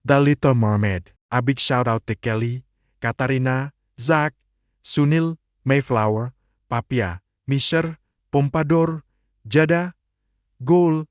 The Little Mermaid. A big shout out to Kelly, Katarina, Zach, Sunil, Mayflower, Papia, Misher, Pompadour, Jada, Goal,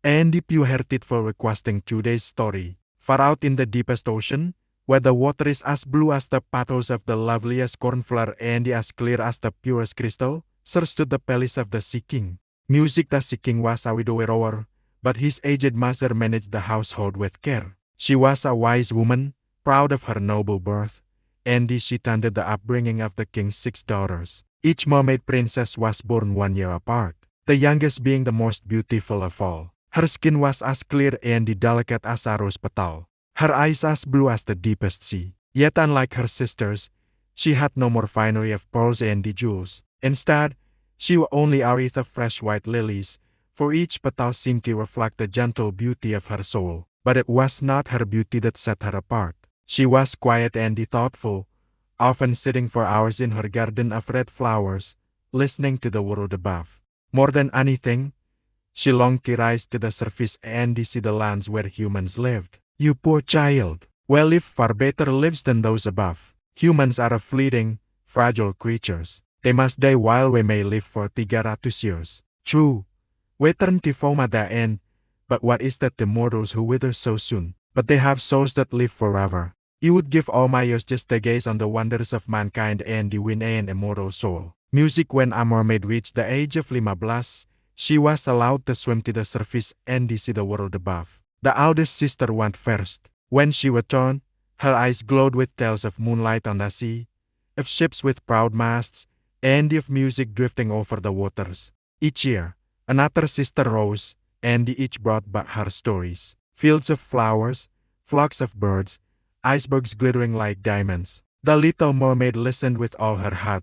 and the pure-hearted for requesting today's story. Far out in the deepest ocean, where the water is as blue as the petals of the loveliest cornflower and as clear as the purest crystal, Sir stood the palace of the Sea King. Music the Sea King was a widower, but his aged master managed the household with care. She was a wise woman, proud of her noble birth, and she tended the upbringing of the king's 6 daughters. Each mermaid princess was born 1 year apart, the youngest being the most beautiful of all. Her skin was as clear and delicate as a rose petal, her eyes as blue as the deepest sea. Yet unlike her sisters, she had no more finery of pearls and jewels. Instead, she wore only a wreath of fresh white lilies, for each petal seemed to reflect the gentle beauty of her soul. But it was not her beauty that set her apart. She was quiet and thoughtful, often sitting for hours in her garden of red flowers, listening to the world above. More than anything, she longed to rise to the surface and see the lands where humans lived. You poor child, we live far better lives than those above. Humans are fleeting, fragile creatures. They must die while we may live for 300 years. True, we turn to foam at the end, but what is that to mortals who wither so soon? But they have souls that live forever. You would give all my years just to gaze on the wonders of mankind and win an immortal soul. Music. When a mermaid reached the age of 15, she was allowed to swim to the surface and see the world above. The eldest sister went first. When she returned, her eyes glowed with tales of moonlight on the sea, of ships with proud masts, and of music drifting over the waters. Each year, another sister rose, and each brought back her stories. Fields of flowers, flocks of birds, icebergs glittering like diamonds. The Little Mermaid listened with all her heart,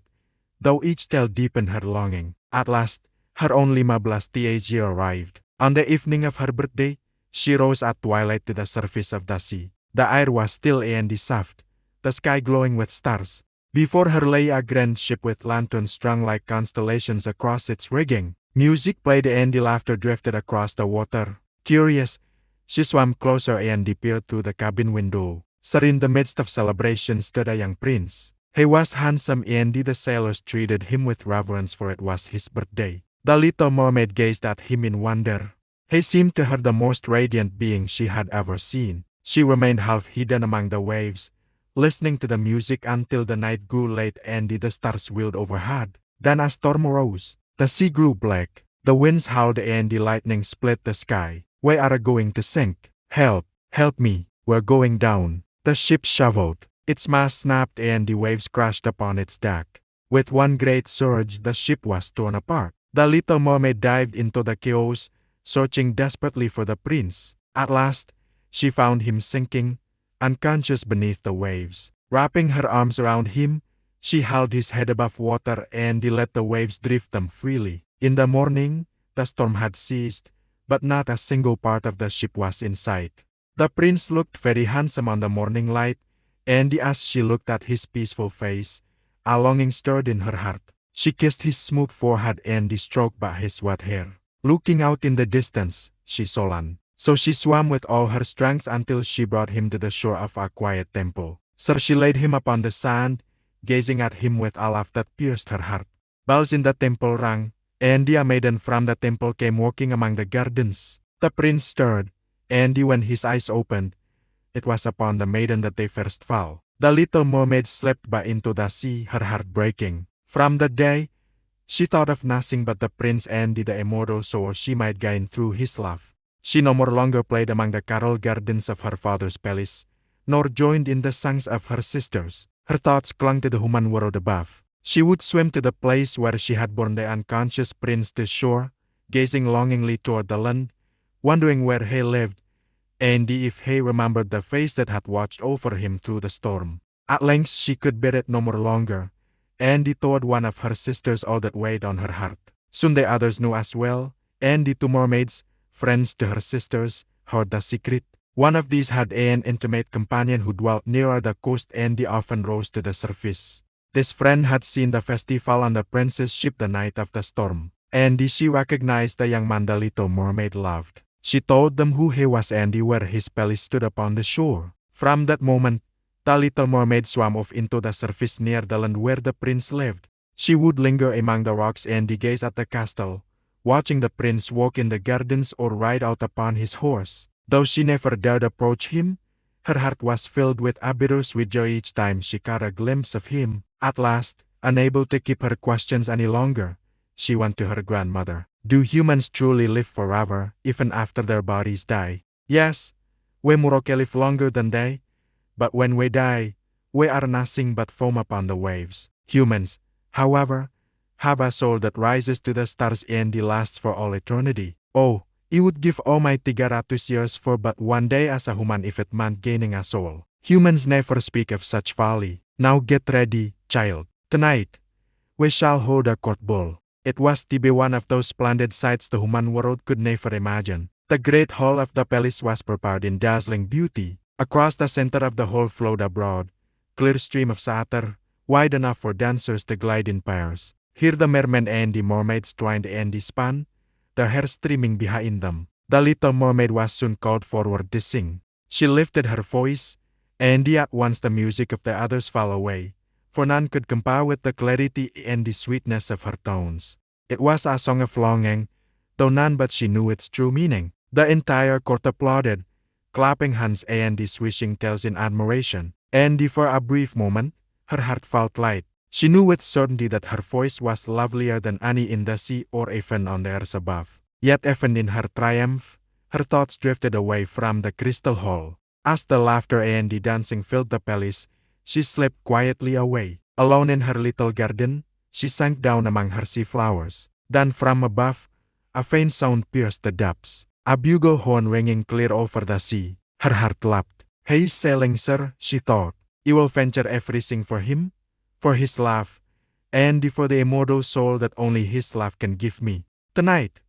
though each tale deepened her longing. At last, her own 15th year arrived. On the evening of her birthday, she rose at twilight to the surface of the sea. The air was still and soft, the sky glowing with stars. Before her lay a grand ship with lanterns strung like constellations across its rigging. Music played and laughter drifted across the water. Curious, she swam closer and peered through the cabin window. Sir, in the midst of celebration stood a young prince. He was handsome and the sailors treated him with reverence, for it was his birthday. The Little Mermaid gazed at him in wonder. He seemed to her the most radiant being she had ever seen. She remained half hidden among the waves, listening to the music until the night grew late and the stars wheeled overhead. Then a storm arose. The sea grew black. The winds howled and the lightning split the sky. We are going to sink. Help, help me, we're going down. The ship shoveled. Its mast snapped and the waves crashed upon its deck. With one great surge, the ship was torn apart. The Little Mermaid dived into the chaos, searching desperately for the prince. At last, she found him sinking, unconscious beneath the waves. Wrapping her arms around him, she held his head above water and let the waves drift them freely. In the morning, the storm had ceased, but not a single part of the ship was in sight. The prince looked very handsome on the morning light, and as she looked at his peaceful face, a longing stirred in her heart. She kissed his smooth forehead and stroked back his wet hair. Looking out in the distance, she saw land. So she swam with all her strength until she brought him to the shore of a quiet temple. So she laid him upon the sand, gazing at him with a laugh that pierced her heart. Bells in the temple rang, and a maiden from the temple came walking among the gardens. The prince stirred, and when his eyes opened, it was upon the maiden that they first fell. The Little Mermaid slipped back into the sea, her heart breaking. From that day, she thought of nothing but the prince and the immortal soul she might gain through his love. She no more longer played among the carol gardens of her father's palace, nor joined in the songs of her sisters. Her thoughts clung to the human world above. She would swim to the place where she had borne the unconscious prince to shore, gazing longingly toward the land, wondering where he lived, and if he remembered the face that had watched over him through the storm. At length she could bear it no more longer, and told one of her sisters all that weighed on her heart. Soon the others knew as well, and the 2 mermaids, friends to her sisters, heard the secret. One of these had an intimate companion who dwelt nearer the coast and often rose to the surface. This friend had seen the festival on the prince's ship the night of the storm, and she recognized the young man the Little Mermaid loved. She told them who he was and where his palace stood upon the shore. From that moment, the Little Mermaid swam off into the surface near the land where the prince lived. She would linger among the rocks and gaze at the castle, watching the prince walk in the gardens or ride out upon his horse. Though she never dared approach him, her heart was filled with a bittersweet joy each time she caught a glimpse of him. At last, unable to keep her questions any longer, she went to her grandmother. Do humans truly live forever, even after their bodies die? Yes, we Muroke live longer than they, but when we die, we are nothing but foam upon the waves. Humans, however, have a soul that rises to the stars and lasts for all eternity. Oh, I would give all my 300 years for but one day as a human if it meant gaining a soul. Humans never speak of such folly. Now get ready, child. Tonight, we shall hold a court ball. It was to be one of those splendid sights the human world could never imagine. The great hall of the palace was prepared in dazzling beauty. Across the center of the hall flowed a broad, clear stream of water, wide enough for dancers to glide in pairs. Here the mermen and the mermaids twined and spun, their hair streaming behind them. The little mermaid was soon called forward to sing. She lifted her voice, and at once the music of the others fell away, for none could compare with the clarity and the sweetness of her tones. It was a song of longing, though none but she knew its true meaning. The entire court applauded, clapping hands and swishing tails in admiration. And for a brief moment, her heart felt light. She knew with certainty that her voice was lovelier than any in the sea or even on the earth above. Yet even in her triumph, her thoughts drifted away from the crystal hall. As the laughter and the dancing filled the palace, she slipped quietly away. Alone in her little garden, she sank down among her sea flowers. Then from above, a faint sound pierced the depths. A bugle horn ringing clear over the sea. Her heart leapt. He is sailing, sir, she thought. I will venture everything for him, for his love, and for the immortal soul that only his love can give me. Tonight,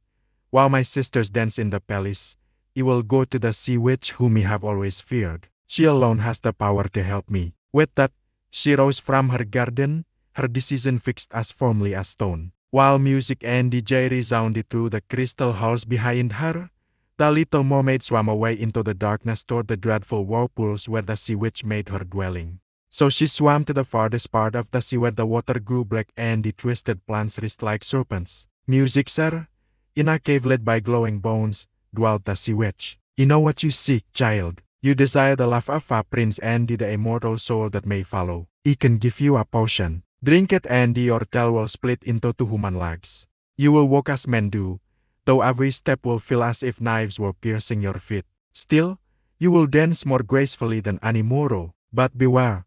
while my sisters dance in the palace, I will go to the sea witch whom I have always feared. She alone has the power to help me. With that, she rose from her garden, her decision fixed as firmly as stone. While music and joy resounded through the crystal halls behind her, the little mermaid swam away into the darkness toward the dreadful whirlpools where the sea witch made her dwelling. So she swam to the farthest part of the sea where the water grew black and the twisted plants writhed like serpents. Music, sir? In a cave lit by glowing bones, dwelt the sea witch. You know what you seek, child. You desire the love of a prince and the immortal soul that may follow. He can give you a potion. Drink it and your tail will split into 2 human legs. You will walk as men do, though every step will feel as if knives were piercing your feet. Still, you will dance more gracefully than any mortal. But beware,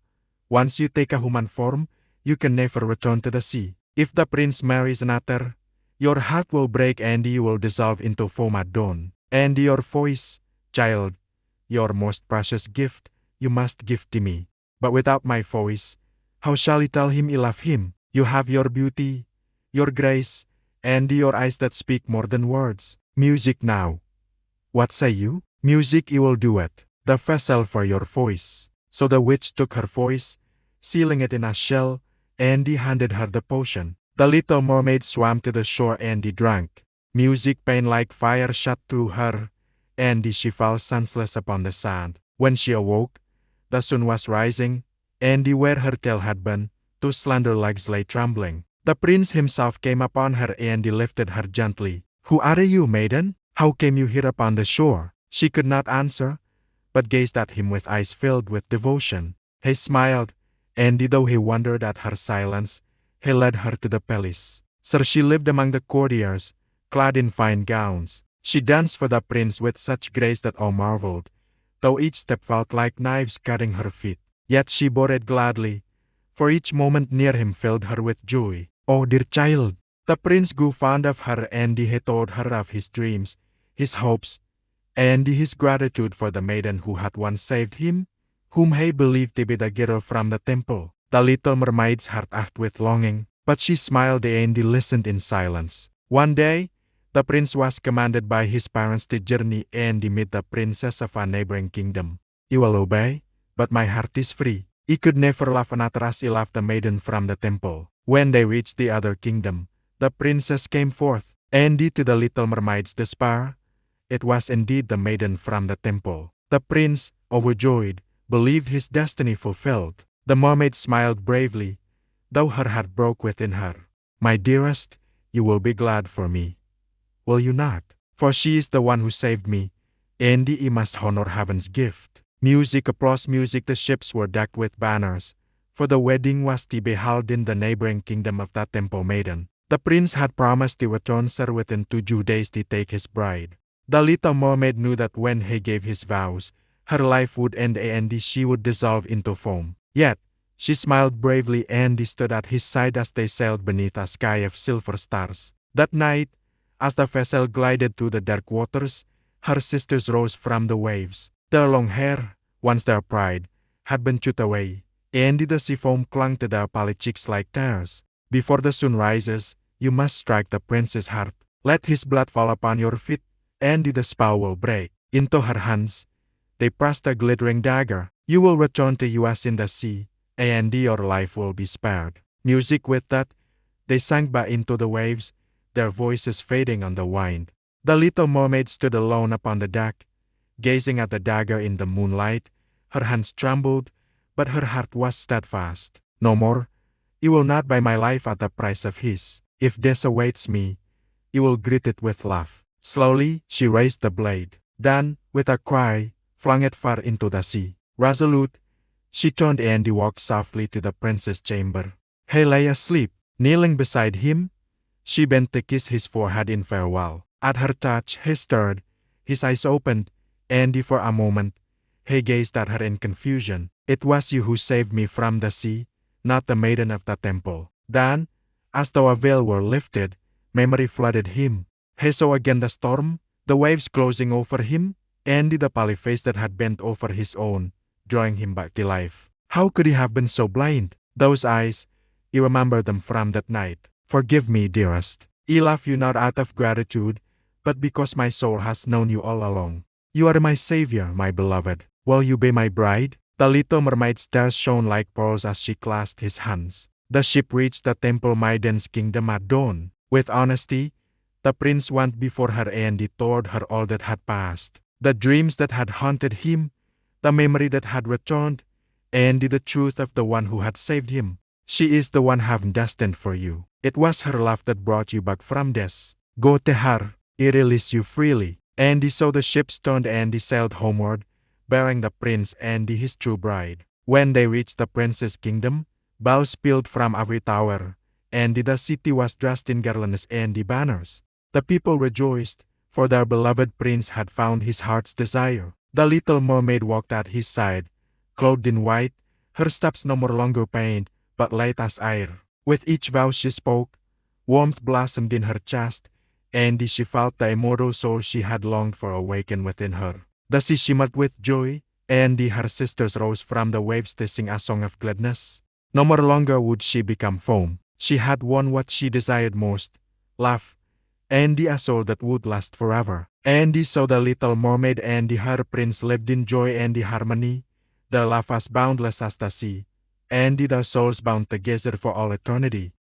once you take a human form, you can never return to the sea. If the prince marries another, your heart will break and you will dissolve into foam at dawn. And your voice, child, your most precious gift, you must give to me. But without my voice, how shall I tell him I love him? You have your beauty, your grace, and your eyes that speak more than words. Music now. What say you? Music, you will do it. The vessel for your voice. So the witch took her voice, sealing it in a shell, and he handed her the potion. The little mermaid swam to the shore and he drank. Music, pain like fire, shot through her, and she fell senseless upon the sand. When she awoke, the sun was rising, and where her tail had been, 2 slender legs lay trembling. The prince himself came upon her and lifted her gently. Who are you, maiden? How came you here upon the shore? She could not answer, but gazed at him with eyes filled with devotion. He smiled, and though he wondered at her silence, he led her to the palace. Sir, she lived among the courtiers, clad in fine gowns. She danced for the prince with such grace that all marveled, though each step felt like knives cutting her feet. Yet she bore it gladly, for each moment near him filled her with joy. Oh, dear child! The prince grew fond of her and he told her of his dreams, his hopes, and his gratitude for the maiden who had once saved him, whom he believed to be the girl from the temple. The little mermaid's heart ached with longing, but she smiled and listened in silence. One day, the prince was commanded by his parents to journey and meet the princess of a neighboring kingdom. He will obey, but my heart is free. He could never love another as he loved the maiden from the temple. When they reached the other kingdom, the princess came forth, and to the little mermaid's despair, it was indeed the maiden from the temple. The prince, overjoyed, believed his destiny fulfilled. The mermaid smiled bravely, though her heart broke within her. My dearest, you will be glad for me, will you not? For she is the one who saved me, and ye must honor heaven's gift. Music, applause, music. The ships were decked with banners, for the wedding was to be held in the neighboring kingdom of that temple maiden. The prince had promised to return her within 2 days to take his bride. The little mermaid knew that when he gave his vows, her life would end and she would dissolve into foam. Yet, she smiled bravely and stood at his side as they sailed beneath a sky of silver stars. That night, as the vessel glided through the dark waters, her sisters rose from the waves. Their long hair, once their pride, had been chewed away, and the sea foam clung to their pallid cheeks like tears. Before the sun rises, you must strike the prince's heart. Let his blood fall upon your feet, and the spell will break. Into her hands, they pressed a glittering dagger. You will return to us in the sea, and your life will be spared. Music. With that, they sank back into the waves, their voices fading on the wind. The little mermaid stood alone upon the deck, gazing at the dagger in the moonlight. Her hands trembled, but her heart was steadfast. No more. You will not buy my life at the price of his. If death awaits me, you will greet it with love. Slowly, she raised the blade. Then, with a cry, flung it far into the sea. Resolute, she turned and walked softly to the prince's chamber. He lay asleep. Kneeling beside him, she bent to kiss his forehead in farewell. At her touch, he stirred, his eyes opened, and for a moment, he gazed at her in confusion. It was you who saved me from the sea, not the maiden of the temple. Then, as though a veil were lifted, memory flooded him. He saw again the storm, the waves closing over him, and the pale face that had bent over his own, drawing him back to life. How could he have been so blind? Those eyes, you remember them from that night. Forgive me, dearest. I love you not out of gratitude, but because my soul has known you all along. You are my savior, my beloved. Will you be my bride? The little mermaid's tears shone like pearls as she clasped his hands. The ship reached the temple maiden's kingdom at dawn. With honesty, the prince went before her and he told her all that had passed. The dreams that had haunted him, the memory that had returned, and the truth of the one who had saved him. She is the one heaven destined for you. It was her love that brought you back from death. Go to her, I release you freely. And so the ships turned and sailed homeward, bearing the prince and his true bride. When they reached the prince's kingdom, bells pealed from every tower, and the city was dressed in garlands and banners. The people rejoiced, for their beloved prince had found his heart's desire. The little mermaid walked at his side, clothed in white, her steps no more longer pained, but light as air. With each vow she spoke, warmth blossomed in her chest, and she felt the immortal soul she had longed for awaken within her. The sea shimmered with joy, and her sisters rose from the waves to sing a song of gladness. No more longer would she become foam. She had won what she desired most, love, and a soul that would last forever. And so the little mermaid and her prince lived in joy and harmony, their love as boundless as the sea, and their souls bound together for all eternity.